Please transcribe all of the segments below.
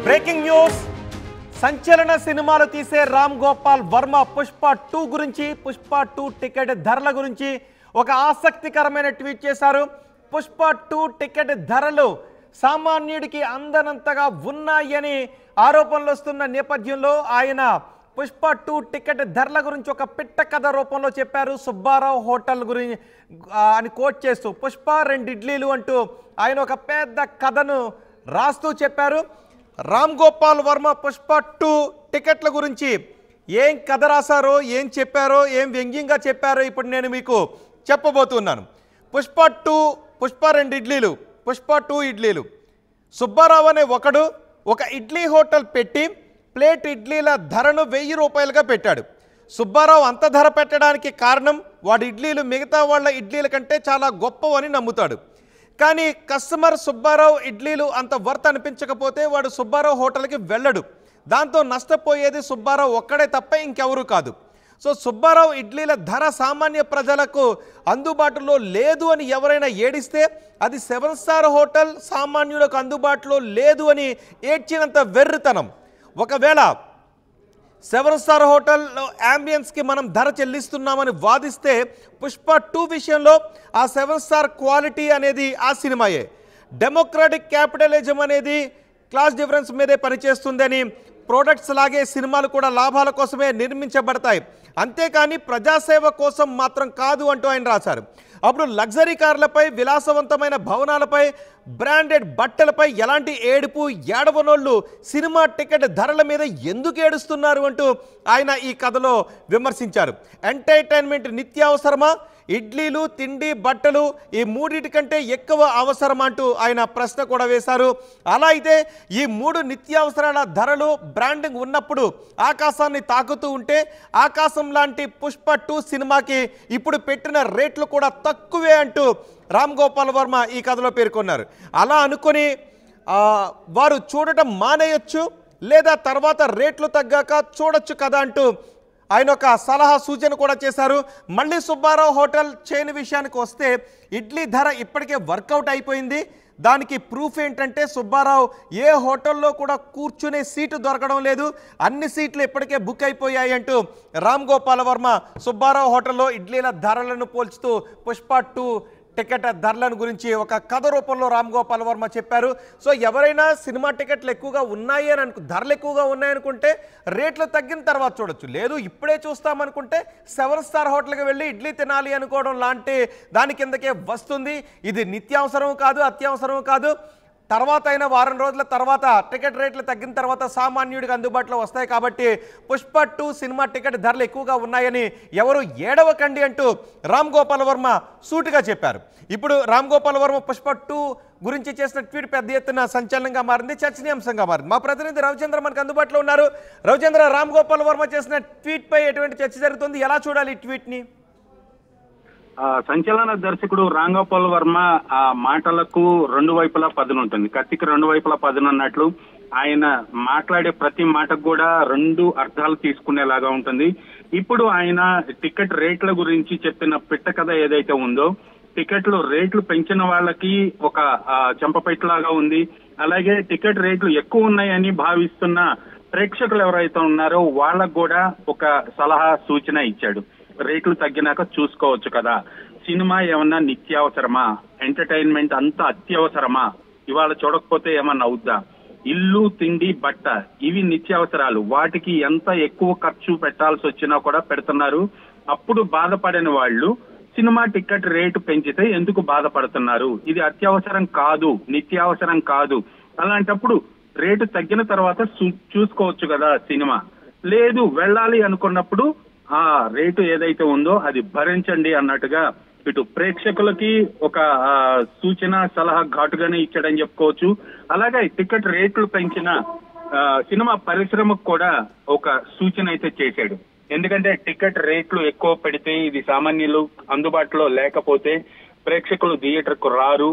Breaking news సంచలన సినిమాలు తీసే రామ్ గోపాల్ వర్మ పుష్ప 2 గురించి పుష్ప 2 టికెట్ ధరల గురించి ఒక ఆసక్తికరమైన ట్వీట్ చేశారు. పుష్ప 2 టికెట్ ధరలు సామాన్యుడికి అందనంతగా ఉన్నాయని ఆరోపణలు వస్తున్న నేపథ్యంలో ఆయన పుష్ప 2 టికెట్ ధరల గురించి ఒక పిట్ట కథ రూపంలో చెప్పారు. సుబ్బారావు హోటల్ గురించి అని కోట్ చేస్తూ పుష్ప 2 ఇడ్లీలు అంటూ ఆయన ఒక పెద్ద కథను రాస్తూ చెప్పారు. రామ్ గోపాల్ వర్మ పుష్ప 2 టికెట్ల గురించి ఏం కథ రాశారో, ఏం చెప్పారో, ఏం వ్యంగ్యంగా చెప్పారో ఇప్పుడు నేను మీకు చెప్పబోతున్నాను. పుష్ప 2 ఇడ్లీలు, పుష్ప 2 ఇడ్లీలు. సుబ్బారావు అనే ఒకడు ఒక ఇడ్లీ హోటల్ పెట్టి ప్లేట్ ఇడ్లీల ధరను 1000 రూపాయలుగా పెట్టాడు. సుబ్బారావు అంత ధర పెట్టడానికి కారణం వాడి ఇడ్లీలు మిగతా వాళ్ళ ఇడ్లీల కంటే చాలా గొప్పవని నమ్ముతాడు. కానీ కస్టమర్ సుబ్బారావు ఇడ్లీలు అంత వర్త్ అనిపించకపోతే వాడు సుబ్బారావు హోటల్కి వెళ్ళడు. దాంతో నష్టపోయేది సుబ్బారావు ఒక్కడే తప్ప ఇంకెవరూ కాదు. సో సుబ్బారావు ఇడ్లీల ధర సామాన్య ప్రజలకు అందుబాటులో లేదు అని ఎవరైనా ఏడిస్తే అది 7 స్టార్ హోటల్ సామాన్యులకు అందుబాటులో లేదు అని ఏడ్చినంత వెర్రితనం. ఒకవేళ 7 స్టార్ హోటల్లో యాంబియన్స్కి మనం ధర చెల్లిస్తున్నామని వాదిస్తే పుష్ప 2 విషయంలో ఆ 7 స్టార్ క్వాలిటీ అనేది ఆ సినిమాయే. డెమోక్రాటిక్ క్యాపిటలిజం అనేది క్లాస్ డిఫరెన్స్ మీదే పనిచేస్తుందని, ప్రోడక్ట్స్ లాగే సినిమాలు కూడా లాభాల కోసమే నిర్మించబడతాయి, అంతేకాని ప్రజాసేవ కోసం మాత్రం కాదు అంటూ ఆయన రాశారు. అప్పుడు లగ్జరీ కార్లపై, విలాసవంతమైన భవనాలపై, బ్రాండెడ్ బట్టలపై ఎలాంటి ఏడుపు ఏడవనోళ్ళు సినిమా టికెట్ ధరల మీద ఎందుకు ఏడుస్తున్నారు అంటూ ఆయన ఈ కథలో విమర్శించారు. ఎంటర్టైన్మెంట్ నిత్యావసరమా, ఇడ్లీలు, తిండి, బట్టలు ఈ మూడింటి కంటే ఎక్కువ అవసరం అంటూ ఆయన ప్రశ్న కూడా వేశారు. అలా అయితే ఈ 3 నిత్యావసరాల ధరలు బ్రాండింగ్ ఉన్నప్పుడు ఆకాశాన్ని తాకుతూ ఉంటే ఆకాశం లాంటి పుష్ప 2 సినిమాకి ఇప్పుడు పెట్టిన రేట్లు కూడా తక్కువే అంటూ రామ్ గోపాల్ వర్మ ఈ కథలో పేర్కొన్నారు. అలా అనుకొని వారు చూడటం మానేయొచ్చు, లేదా తర్వాత రేట్లు తగ్గాక చూడొచ్చు కదా అంటూ ఆయన ఒక సలహా సూచన కూడా చేశారు. మళ్ళీ సుబ్బారావు హోటల్ చైన్ విషయానికి వస్తే ఇడ్లీ ధర ఇప్పటికే వర్కౌట్ అయిపోయింది. దానికి ప్రూఫ్ ఏంటంటే సుబ్బారావు ఏ హోటల్లో కూడా కూర్చునే సీటు దొరకడం లేదు, అన్ని సీట్లు ఇప్పటికే బుక్ అయిపోయాయి అంటూ రామ్ గోపాల్ వర్మ సుబ్బారావు హోటల్లో ఇడ్లీల ధరలను పోల్చుతూ పుష్ప 2 టికెట్ ధరలను గురించి ఒక కథ రూపంలో రామ్ గోపాల్ వర్మ చెప్పారు. సో ఎవరైనా సినిమా టికెట్లు ఎక్కువగా ఉన్నాయి అని ధరలు ఎక్కువగా ఉన్నాయనుకుంటే రేట్లు తగ్గిన తర్వాత చూడొచ్చు, లేదు ఇప్పుడే చూస్తామనుకుంటే 7 స్టార్ హోటల్కి వెళ్ళి ఇడ్లీ తినాలి అనుకోవడం లాంటి దాని కిందకే వస్తుంది. ఇది నిత్యావసరం కాదు, అత్యవసరం కాదు. తర్వాత అయినా వారం రోజుల తర్వాత టికెట్ రేట్లు తగ్గిన తర్వాత సామాన్యుడికి అందుబాటులో వస్తాయి. కాబట్టి పుష్ప 2 సినిమా టికెట్ ధరలు ఎక్కువగా ఉన్నాయని ఎవరు ఏడవకండి అంటూ రామ్ గోపాల్ వర్మ సూటిగా చెప్పారు. ఇప్పుడు రామ్ గోపాల్ వర్మ పుష్ప 2 గురించి చేసిన ట్వీట్ పెద్ద ఎత్తున సంచలనంగా మారింది, చర్చనీయాంశంగా మారింది. మా ప్రతినిధి రవిచంద్ర మనకు అందుబాటులో ఉన్నారు. రవిచంద్ర, రామ్ గోపాల్ వర్మ చేసిన ట్వీట్ పై ఎటువంటి చర్చ జరుగుతుంది, ఎలా చూడాలి ఈ ట్వీట్ ని? సంచలన దర్శకుడు రామ్ గోపాల్ వర్మ ఆ మాటలకు 2 వైపులా పదునుంటుంది. కత్తికి 2 వైపులా పదునున్నట్లు ఆయన మాట్లాడే ప్రతి మాటకు కూడా 2 అర్థాలు తీసుకునేలాగా ఉంటుంది. ఇప్పుడు ఆయన టికెట్ రేట్ల గురించి చెప్పిన పిట్ట కథ ఏదైతే ఉందో, టికెట్లు రేట్లు పెంచిన వాళ్ళకి ఒక చెంపపెట్టులాగా ఉంది. అలాగే టికెట్ రేట్లు ఎక్కువ ఉన్నాయని భావిస్తున్న ప్రేక్షకులు ఎవరైతే ఉన్నారో వాళ్ళకు కూడా ఒక సలహా సూచన ఇచ్చాడు. రేట్లు తగ్గినాక చూసుకోవచ్చు కదా, సినిమా ఏమన్నా నిత్యావసరమా, ఎంటర్టైన్మెంట్ అంతా అత్యవసరమా, ఇవాళ చూడకపోతే ఏమన్నా అవుద్దా, ఇల్లు, తిండి, బట్ట ఇవి నిత్యావసరాలు, వాటికి ఎంత ఎక్కువ ఖర్చు పెట్టాల్సి వచ్చినా కూడా పెడుతున్నారు. అప్పుడు బాధపడని వాళ్ళు సినిమా టికెట్ రేటు పెంచితే ఎందుకు బాధపడుతున్నారు, ఇది అత్యవసరం కాదు, నిత్యావసరం కాదు, అలాంటప్పుడు రేటు తగ్గిన తర్వాత చూసుకోవచ్చు కదా సినిమా, లేదు వెళ్ళాలి అనుకున్నప్పుడు ఆ రేటు ఏదైతే ఉందో అది భరించండి అన్నట్టుగా ఇటు ప్రేక్షకులకి ఒక సూచన సలహా ఘాటుగానే ఇచ్చాడని చెప్పుకోవచ్చు. అలాగే టికెట్ రేట్లు పెంచిన సినిమా పరిశ్రమకు కూడా ఒక సూచన అయితే చేశాడు. ఎందుకంటే టికెట్ రేట్లు ఎక్కువ పెడితే ఇది సామాన్యులు అందుబాటులో లేకపోతే ప్రేక్షకులు థియేటర్ కు రారు,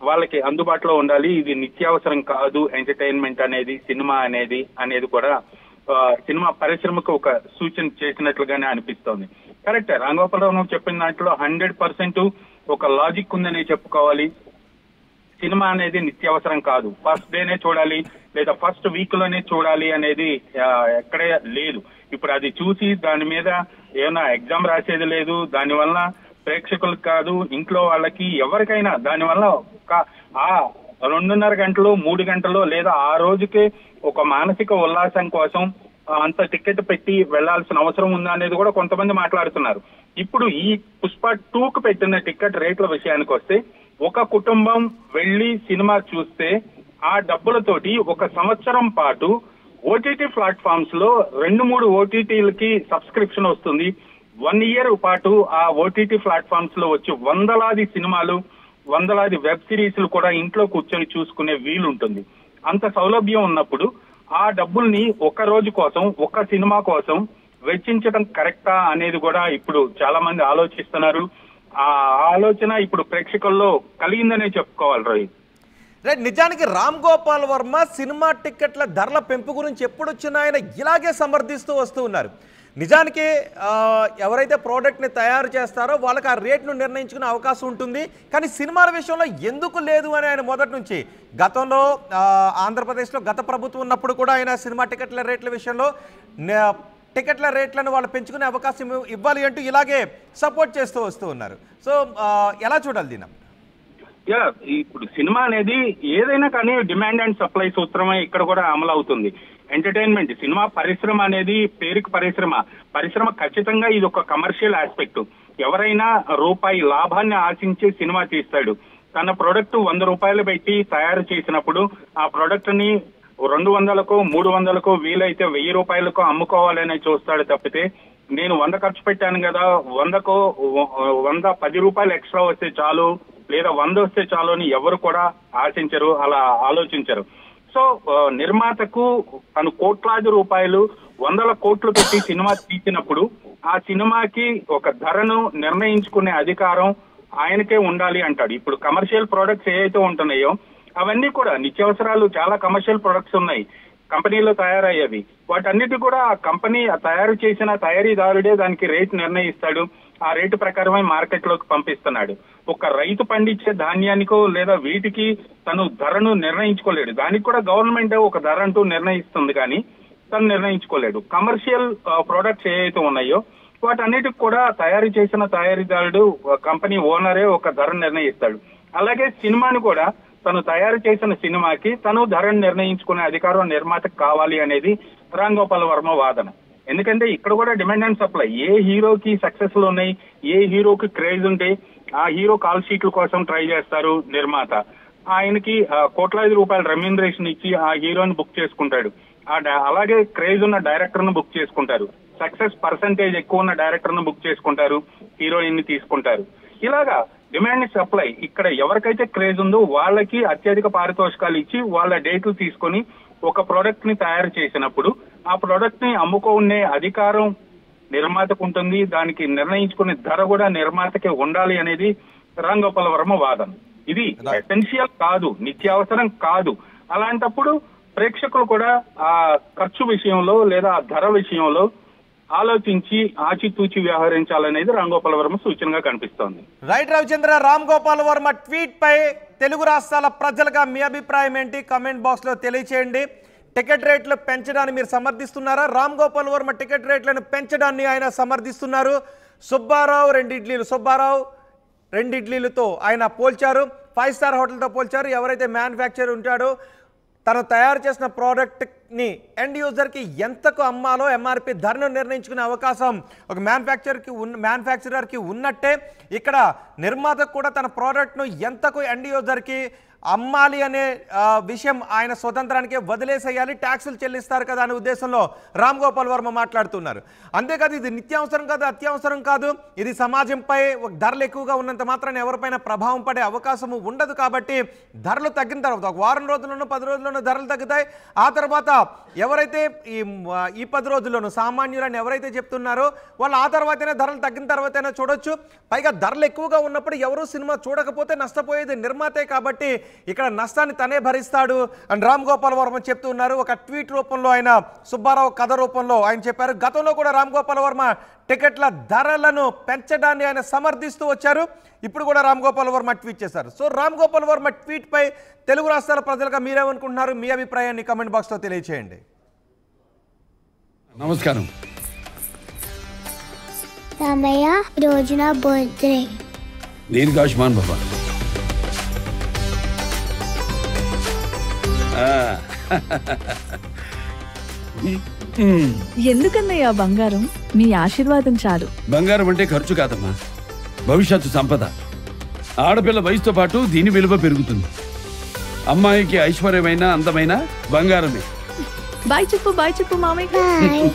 వాళ్ళకి అందుబాటులో ఉండాలి, ఇది నిత్యావసరం కాదు ఎంటర్టైన్మెంట్ అనేది, సినిమా అనేది కూడా సినిమా పరిశ్రమకు ఒక సూచన చేసినట్లుగానే అనిపిస్తోంది. కరెక్ట్, రామ్ గోపాల్ వర్మ చెప్పిన దాంట్లో 100% ఒక లాజిక్ ఉందని చెప్పుకోవాలి. సినిమా అనేది నిత్యావసరం కాదు. ఫస్ట్ డేనే చూడాలి లేదా ఫస్ట్ వీక్ లోనే చూడాలి అనేది ఎక్కడే లేదు. ఇప్పుడు అది చూసి దాని మీద ఏమైనా ఎగ్జామ్ రాసేది లేదు. దానివల్ల ప్రేక్షకులకు కాదు, ఇంట్లో వాళ్ళకి ఎవరికైనా దానివల్ల ఆ 2.5 గంటలు 3 గంటలు లేదా ఆ రోజుకే ఒక మానసిక ఉల్లాసం కోసం అంత టికెట్ పెట్టి వెళ్లాల్సిన అవసరం ఉందా అనేది కూడా కొంతమంది మాట్లాడుతున్నారు. ఇప్పుడు ఈ పుష్ప 2కు పెట్టిన టికెట్ రేట్ల విషయానికి వస్తే ఒక కుటుంబం వెళ్లి సినిమా చూస్తే ఆ డబ్బులతోటి 1 సంవత్సరం పాటు ఓటీటీ ప్లాట్ఫామ్స్ లో 2-3 ఓటీటీలకి సబ్స్క్రిప్షన్ వస్తుంది. 1 ఇయర్ పాటు ఆ ఓటీటీ ప్లాట్ఫామ్స్ లో వచ్చి వందలాది సినిమాలు, వందలాది వెబ్ సిరీస్లు కూడా ఇంట్లో కూర్చొని చూసుకునే వీలుంటుంది. అంత సౌలభ్యం ఉన్నప్పుడు ఆ డబ్బుల్ని ఒక రోజు కోసం, ఒక సినిమా కోసం వెచ్చించడం కరెక్టా అనేది కూడా ఇప్పుడు చాలా మంది ఆలోచిస్తున్నారు. ఆ ఆలోచన ఇప్పుడు ప్రేక్షకుల్లో కలిగిందనే చెప్పుకోవాలి రోహిత్. రైట్, నిజానికి రామ్ గోపాల్ వర్మ సినిమా టికెట్ల ధరల పెంపు గురించి ఎప్పుడు వచ్చినా ఆయన ఇలాగే సమర్థిస్తూ వస్తూ ఉన్నారు. నిజానికి ఎవరైతే ప్రోడక్ట్ని తయారు చేస్తారో వాళ్ళకి ఆ రేట్ను నిర్ణయించుకునే అవకాశం ఉంటుంది. కానీ సినిమాల విషయంలో ఎందుకు లేదు అని ఆయన మొదటి నుంచి, గతంలో ఆంధ్రప్రదేశ్లో గత ప్రభుత్వం ఉన్నప్పుడు కూడా ఆయన సినిమా టికెట్ల రేట్ల విషయంలో టికెట్ల రేట్లను వాళ్ళు పెంచుకునే అవకాశం ఇవ్వాలి అంటూ ఇలాగే సపోర్ట్ చేస్తూ వస్తూ ఉన్నారు. సో ఎలా చూడాలి దీన్ని? ఇప్పుడు సినిమా అనేది ఏదైనా కానీ డిమాండ్ అండ్ సప్లై సూత్రమే ఇక్కడ కూడా అమలు అవుతుంది. ఎంటర్టైన్మెంట్ సినిమా పరిశ్రమ అనేది పేరుకి పరిశ్రమ ఖచ్చితంగా ఇది ఒక కమర్షియల్ ఆస్పెక్ట్. ఎవరైనా రూపాయి లాభాన్ని ఆశించి సినిమా తీస్తాడు. తన ప్రొడక్ట్ 100 రూపాయలు పెట్టి తయారు చేసినప్పుడు ఆ ప్రొడక్ట్ ని 200కో 300కో వీలైతే 1000 రూపాయలకో అమ్ముకోవాలని చూస్తాడు తప్పితే, నేను 100 ఖర్చు పెట్టాను కదా, 100కో 10 రూపాయలు ఎక్స్ట్రా వస్తే చాలు లేదా 100 వస్తే చాలు అని ఎవరు కూడా ఆశించరు, అలా ఆలోచించరు. సో నిర్మాతకు తను కోట్లాది రూపాయలు 100 కోట్లు పెట్టి సినిమా తీసినప్పుడు ఆ సినిమాకి ఒక ధరను నిర్ణయించుకునే అధికారం ఆయనకే ఉండాలి అంటాడు. ఇప్పుడు కమర్షియల్ ప్రొడక్ట్స్ ఏవైతే ఉంటున్నాయో అవన్నీ కూడా నిత్యావసరాలు, చాలా కమర్షియల్ ప్రొడక్ట్స్ ఉన్నాయి కంపెనీలో తయారయ్యేవి. వాటన్నిటి కూడా ఆ కంపెనీ తయారు చేసిన తయారీదారుడే దానికి రేట్ నిర్ణయిస్తాడు. ఆ రేటు ప్రకారమే మార్కెట్ లోకి పంపిస్తున్నాడు. ఒక రైతు పండించే ధాన్యానికో లేదా వీటికి తను ధరను నిర్ణయించుకోలేడు. దానికి కూడా గవర్నమెంట్ ఒక ధర అంటూ నిర్ణయిస్తుంది కానీ తను నిర్ణయించుకోలేడు. కమర్షియల్ ప్రొడక్ట్స్ ఏవైతే ఉన్నాయో వాటన్నిటికి కూడా తయారు చేసిన తయారీదారుడు, కంపెనీ ఓనరే ఒక ధర నిర్ణయిస్తాడు. అలాగే సినిమాని కూడా తను తయారు చేసిన సినిమాకి తను ధరను నిర్ణయించుకునే అధికారం నిర్మాతకు కావాలి అనేది రామ్ గోపాల్ వర్మ వాదన. ఎందుకంటే ఇక్కడ కూడా డిమాండ్ అండ్ సప్లై. ఏ హీరోకి సక్సెస్లు ఉన్నాయి, ఏ హీరోకి క్రేజ్ ఉంటే ఆ హీరో కాల్ షీట్ల కోసం ట్రై చేస్తారు నిర్మాత. ఆయనకి కోట్లాది రూపాయల రెమ్యూనరేషన్ ఇచ్చి ఆ హీరోని బుక్ చేసుకుంటాడు. అలాగే క్రేజ్ ఉన్న డైరెక్టర్ ను బుక్ చేసుకుంటారు. సక్సెస్ పర్సంటేజ్ ఎక్కువ ఉన్న డైరెక్టర్ ను బుక్ చేసుకుంటారు, హీరోయిన్ ని తీసుకుంటారు. ఇలాగా డిమాండ్ సప్లై. ఇక్కడ ఎవరికైతే క్రేజ్ ఉందో వాళ్ళకి అత్యధిక పారితోషికాలు ఇచ్చి వాళ్ళ డేట్లు తీసుకొని ఒక ప్రోడక్ట్ ని తయారు చేసినప్పుడు ఆ ప్రోడక్ట్ ని అమ్ముకునే అధికారం నిర్మాతకు ఉంటుంది. దానికి నిర్ణయించుకునే ధర కూడా నిర్మాతకే ఉండాలి అనేది రామ్ గోపాల్ వర్మ వాదన. ఇది ఎసెన్షియల్ కాదు, నిత్యావసరం కాదు. అలాంటప్పుడు ప్రేక్షకులు కూడా ఆ ఖర్చు విషయంలో లేదా ఆ ధర విషయంలో ఆలోచించి ఆచితూచి వ్యవహరించాలనేది రామ్ గోపాల్ వర్మ సూచనగా కనిపిస్తోంది. రైట్ రవిచంద్ర, రామ్ గోపాల్ వర్మ ట్వీట్ పై తెలుగు రాష్ట్రాల ప్రజలుగా మీ అభిప్రాయం ఏంటి? కమెంట్ బాక్స్ లో తెలియచేయండి. టికెట్ రేట్లు పెంచడాన్ని మీరు సమర్థిస్తున్నారా? రామ్ గోపాల్ వర్మ టికెట్ రేట్లను పెంచడాన్ని ఆయన సమర్థిస్తున్నారు. సుబ్బారావు 2 ఇడ్లీలతో ఆయన పోల్చారు. 5 స్టార్ హోటల్తో పోల్చారు. ఎవరైతే మ్యానుఫ్యాక్చర్ ఉంటాడో తను తయారు చేసిన ప్రోడక్ట్ని ఎండ్ యూజర్కి ఎంతకు అమ్మాలో ఎంఆర్పి ధరను నిర్ణయించుకునే అవకాశం ఒక మ్యానుఫ్యాక్చరర్కి ఉన్నట్టే ఇక్కడ నిర్మాతకు కూడా తన ప్రోడక్ట్ను ఎంతకు ఎండ్ యూజర్కి అమ్మాలి అనే విషయం ఆయన స్వతంత్రానికి వదిలేసేయాలి, ట్యాక్సులు చెల్లిస్తారు కదా అనే ఉద్దేశంలో రామ్ గోపాల్ వర్మ మాట్లాడుతున్నారు. అంతేకాదు ఇది నిత్యావసరం కాదు, అత్యవసరం కాదు, ఇది సమాజంపై ధరలు ఎక్కువగా ఉన్నంత మాత్రాన ఎవరిపైన ప్రభావం పడే అవకాశం ఉండదు. కాబట్టి ధరలు తగ్గిన తర్వాత ఒక వారం రోజుల్లోనూ 10 రోజుల్లోనూ ధరలు తగ్గుతాయి. ఆ తర్వాత ఎవరైతే ఈ 10 రోజుల్లోనూ సామాన్యులని ఎవరైతే చెప్తున్నారో వాళ్ళు ఆ తర్వాతనే ధరలు తగ్గిన తర్వాతైనా చూడొచ్చు. పైగా ధరలు ఎక్కువగా ఉన్నప్పుడు ఎవరు సినిమా చూడకపోతే నష్టపోయేది నిర్మాతే. కాబట్టి ఇక్కడ నష్టాన్ని తనే భరిస్తాడు అని రామ్ గోపాల్ వర్మ చెప్తూ ఉన్నారు. ఒక ట్వీట్ రూపంలో ఆయన సుబ్బారావు కథ రూపంలో ఆయన చెప్పారు. గతంలో కూడా రామ్ గోపాల్ వర్మ టికెట్ల ధరలను పెంచడాన్ని ఆయన సమర్థిస్తూ వచ్చారు. ఇప్పుడు కూడా రామ్ గోపాల్ వర్మ ట్వీట్ చేశారు. సో రామ్ గోపాల్ వర్మ ట్వీట్ పై తెలుగు రాష్ట్రాల ప్రజలుగా మీరేమనుకుంటున్నారు? మీ అభిప్రాయాన్ని కామెంట్ బాక్స్లో తెలియచేయండి. నమస్కారం. రామయ్య, రోజు నా బర్త్డే. దీర్ఘాయుష్మాన్ బాబా. ఎందుకన్నయ్యా బంగారం? మీ ఆశీర్వాదం చాలు. బంగారం అంటే ఖర్చు కాదమ్మా, భవిష్యత్తు సంపద. ఆడపిల్ల వయసుతో పాటు దీని విలువ పెరుగుతుంది. అమ్మాయికి ఐశ్వర్యమైన అందమైన బంగారమే. బాయ్ చెప్పు మామయ్య. బాయ్.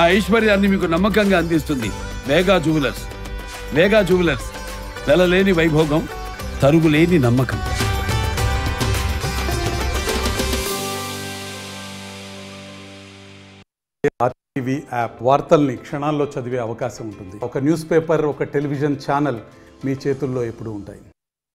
ఆ ఐశ్వర్యాన్ని మీకు నమ్మకంగా అందిస్తుంది వేగా జ్యువెలర్స్. వేగా జ్యువెలర్స్, వెలలేని వైభోగం, తరుగులేని నమ్మకం. ఆర్టీవీ యాప్ వార్తల్ని క్షణాల్లో చదివే అవకాశం ఉంటుంది. ఒక న్యూస్ పేపర్, ఒక టెలివిజన్ ఛానల్ మీ చేతుల్లో ఎప్పుడూ ఉంటాయి.